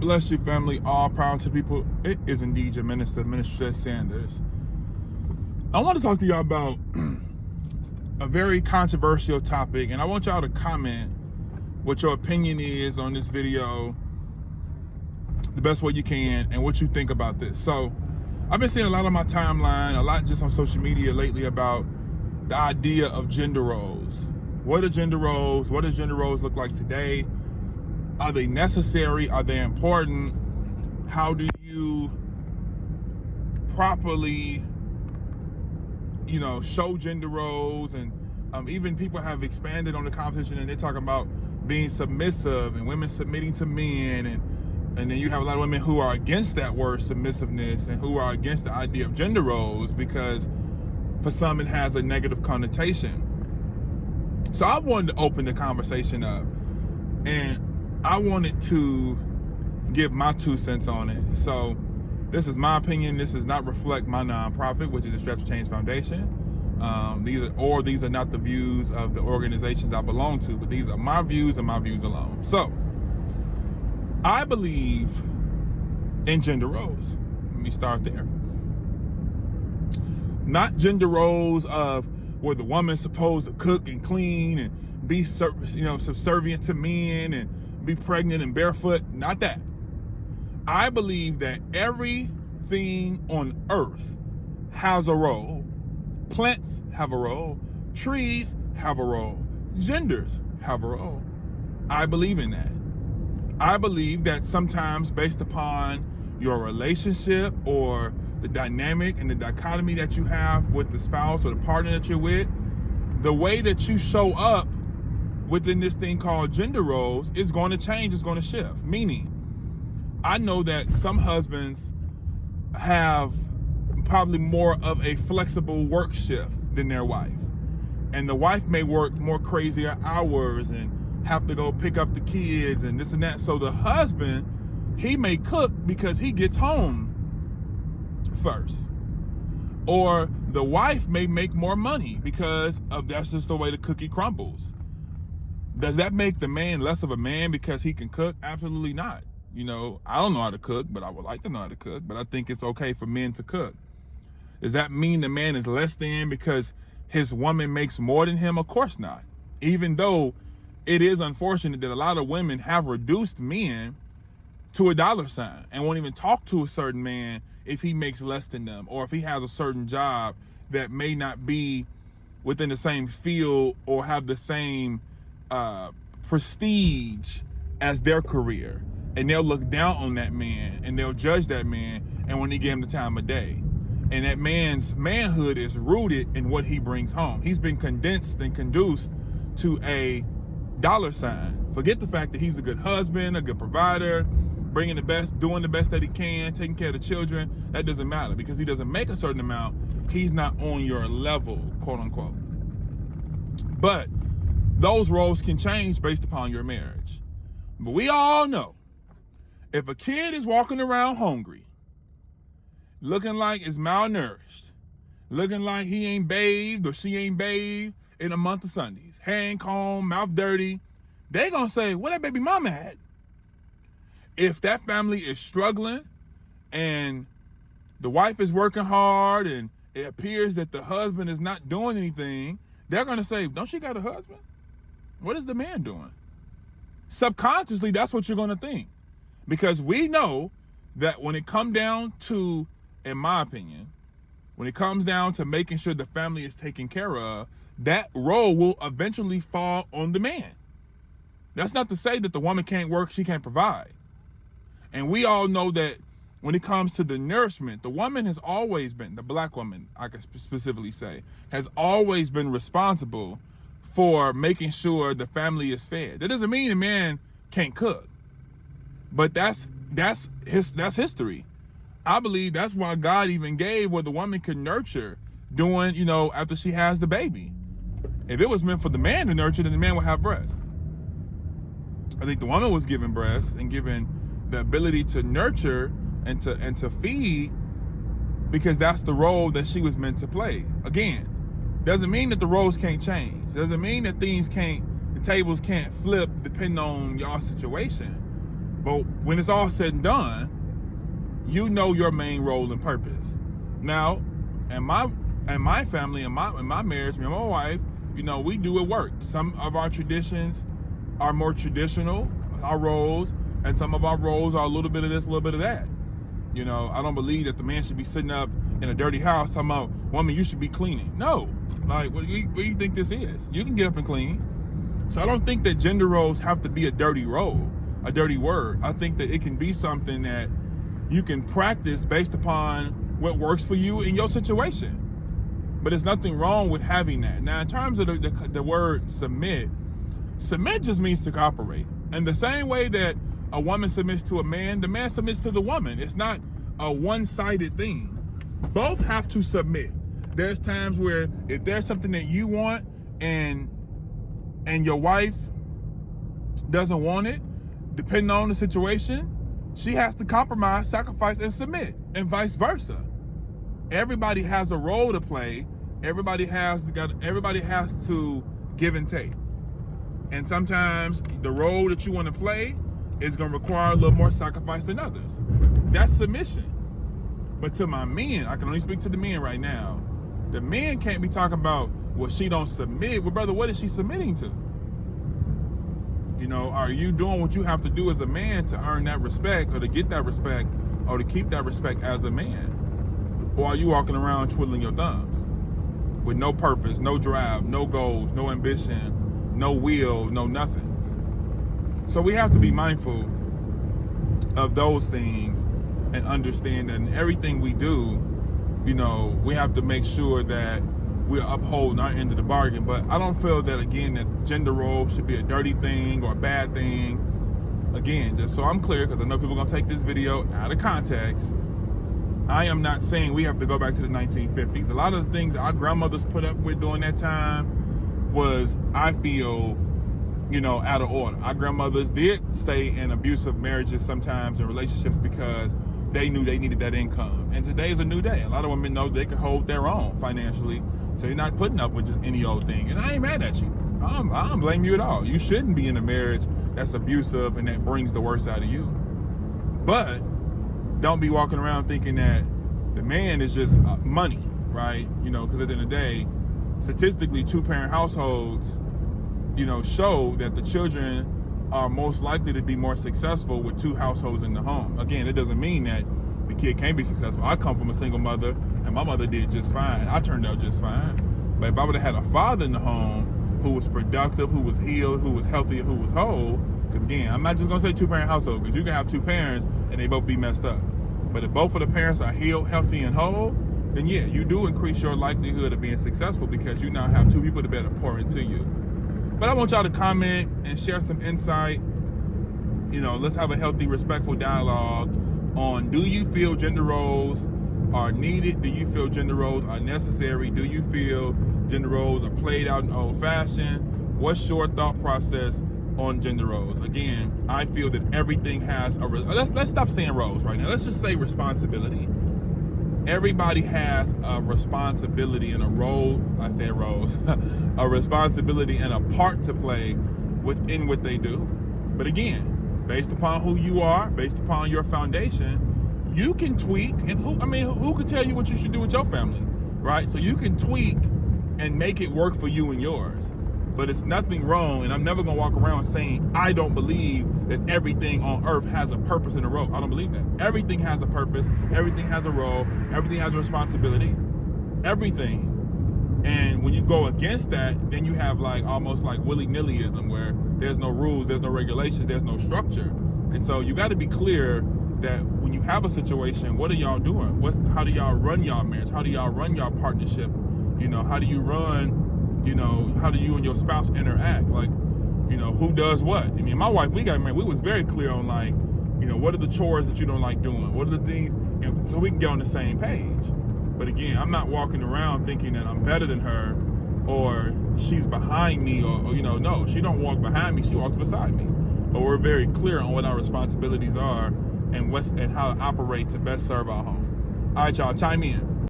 Bless you, family. All power to people. It is indeed your minister, Minister Sanders. I want to talk to y'all about a very controversial topic, and I want y'all to comment what your opinion is on this video the best way you can and what you think about this. So I've been seeing a lot on my timeline, a lot just on social media lately about the idea of gender roles. What are gender roles? What does gender roles look like today? Are they necessary? Are they important? How do you properly, show gender roles? And even people have expanded on the conversation, and they're talking about being submissive and women submitting to men, and then you have a lot of women who are against that word submissiveness and who are against the idea of gender roles because for some it has a negative connotation. So I wanted to open the conversation up, and I wanted to give my 2 cents on it. So this is my opinion. This does not reflect my nonprofit, which is the Straps to Change Foundation. These are not the views of the organizations I belong to, but these are my views and my views alone. So I believe in gender roles. Let me start there. Not gender roles of where the woman's supposed to cook and clean and be subservient to men and be pregnant and barefoot. Not that. I believe that everything on earth has a role. Plants have a role. Trees have a role. Genders have a role. I believe in that. I believe that sometimes based upon your relationship or the dynamic and the dichotomy that you have with the spouse or the partner that you're with, the way that you show up within this thing called gender roles is going to change, it's going to shift. Meaning, I know that some husbands have probably more of a flexible work shift than their wife. And the wife may work more crazier hours and have to go pick up the kids and this and that. So the husband, he may cook because he gets home first. Or the wife may make more money because of that's just the way the cookie crumbles. Does that make the man less of a man because he can cook? Absolutely not. I don't know how to cook, but I would like to know how to cook. But I think it's okay for men to cook. Does that mean the man is less than because his woman makes more than him? Of course not. Even though it is unfortunate that a lot of women have reduced men to a dollar sign and won't even talk to a certain man if he makes less than them or if he has a certain job that may not be within the same field or have the same prestige as their career. And they'll look down on that man and they'll judge that man and when he give him the time of day. And that man's manhood is rooted in what he brings home. He's been condensed and conduced to a dollar sign. Forget the fact that he's a good husband, a good provider, bringing the best, doing the best that he can, taking care of the children. That doesn't matter because he doesn't make a certain amount. He's not on your level, quote unquote. But those roles can change based upon your marriage. But we all know if a kid is walking around hungry, looking like it's malnourished, looking like he ain't bathed or she ain't bathed in a month of Sundays, hair ain't combed, mouth dirty, they gonna say, where that baby mama at? If that family is struggling and the wife is working hard and it appears that the husband is not doing anything, they're gonna say, don't she got a husband? What is the man doing? Subconsciously, that's what you're gonna think. Because we know that when it comes down to, in my opinion, when it comes down to making sure the family is taken care of, that role will eventually fall on the man. That's not to say that the woman can't work, she can't provide. And we all know that when it comes to the nourishment, the woman has always been, the black woman, I can specifically say, has always been responsible for making sure the family is fed. That doesn't mean the man can't cook, but that's history. I believe that's why God even gave where the woman could nurture doing, after she has the baby. If it was meant for the man to nurture, then the man would have breasts. I think the woman was given breasts and given the ability to nurture and to feed because that's the role that she was meant to play. Again, doesn't mean that the roles can't change. Doesn't mean that the tables can't flip depending on y'all's situation. But when it's all said and done, you know your main role and purpose. Now, in my family, in my marriage, me and my wife, you know, we do it work. Some of our traditions are more traditional, our roles, and some of our roles are a little bit of this, a little bit of that. You know, I don't believe that the man should be sitting up in a dirty house talking about, woman, you should be cleaning. No. Like, what do you think this is? You can get up and clean. So I don't think that gender roles have to be a dirty role, a dirty word. I think that it can be something that you can practice based upon what works for you in your situation. But there's nothing wrong with having that. Now, in terms of the word submit just means to cooperate. And the same way that a woman submits to a man, the man submits to the woman. It's not a one-sided thing. Both have to submit. There's times where if there's something that you want and your wife doesn't want it, depending on the situation, she has to compromise, sacrifice, and submit, and vice versa. Everybody has a role to play. Everybody has to give and take. And sometimes the role that you want to play is going to require a little more sacrifice than others. That's submission. But to my men, I can only speak to the men right now. The men can't be talking about, well, she don't submit. Well, brother, what is she submitting to? You know, are you doing what you have to do as a man to earn that respect, or to get that respect, or to keep that respect as a man? Or are you walking around twiddling your thumbs with no purpose, no drive, no goals, no ambition, no will, no nothing? So we have to be mindful of those things and understand that in everything we do, you know, we have to make sure that we're upholding our end of the bargain. But I don't feel that, again, that gender roles should be a dirty thing or a bad thing. Again, just so I'm clear, because I know people are going to take this video out of context, I am not saying we have to go back to the 1950s. A lot of the things our grandmothers put up with during that time was, I feel, you know, out of order. Our grandmothers did stay in abusive marriages sometimes, and relationships, because they knew they needed that income. And today is a new day. A lot of women know they can hold their own financially, so you're not putting up with just any old thing. And I ain't mad at you. I don't blame you at all. You shouldn't be in a marriage that's abusive and that brings the worst out of you. But don't be walking around thinking that the man is just money, right? You know, because at the end of the day, statistically, two-parent households, you know, show that the children are most likely to be more successful with two households in the home. Again, it doesn't mean that the kid can't be successful. I come from a single mother, and my mother did just fine. I turned out just fine. But if I would have had a father in the home who was productive, who was healed, who was healthy, who was whole, because again, I'm not just gonna say two-parent household, because you can have two parents and they both be messed up. But if both of the parents are healed, healthy, and whole, then yeah, you do increase your likelihood of being successful, because you now have two people to better pour into you. But I want y'all to comment and share some insight. You know, let's have a healthy, respectful dialogue on, do you feel gender roles are needed? Do you feel gender roles are necessary? Do you feel gender roles are played out in old fashioned? What's your thought process on gender roles? Again, I feel that everything has a, let's stop saying roles right now. Let's just say responsibility. Everybody has a responsibility and a role, I say roles, a responsibility and a part to play within what they do. But again, based upon who you are, based upon your foundation, you can tweak, and who can tell you what you should do with your family, right? So you can tweak and make it work for you and yours. But it's nothing wrong, and I'm never gonna walk around saying I don't believe that everything on earth has a purpose and a role. I don't believe that. Everything has a purpose, everything has a role, everything has a responsibility, everything. And when you go against that, then you have like almost like willy-nillyism, where there's no rules, there's no regulations, there's no structure. And so you gotta be clear that when you have a situation, what are y'all doing? How do y'all run y'all marriage? How do y'all run y'all partnership? You know, how do you run, you know, how do you and your spouse interact? Like, you know, who does what? I mean, my wife, we got married, we was very clear on like, you know, what are the chores that you don't like doing? What are the things, and so we can get on the same page. But again, I'm not walking around thinking that I'm better than her or she's behind me or you know, no, she don't walk behind me, she walks beside me. But we're very clear on what our responsibilities are and how to operate to best serve our home. All right, y'all, chime in.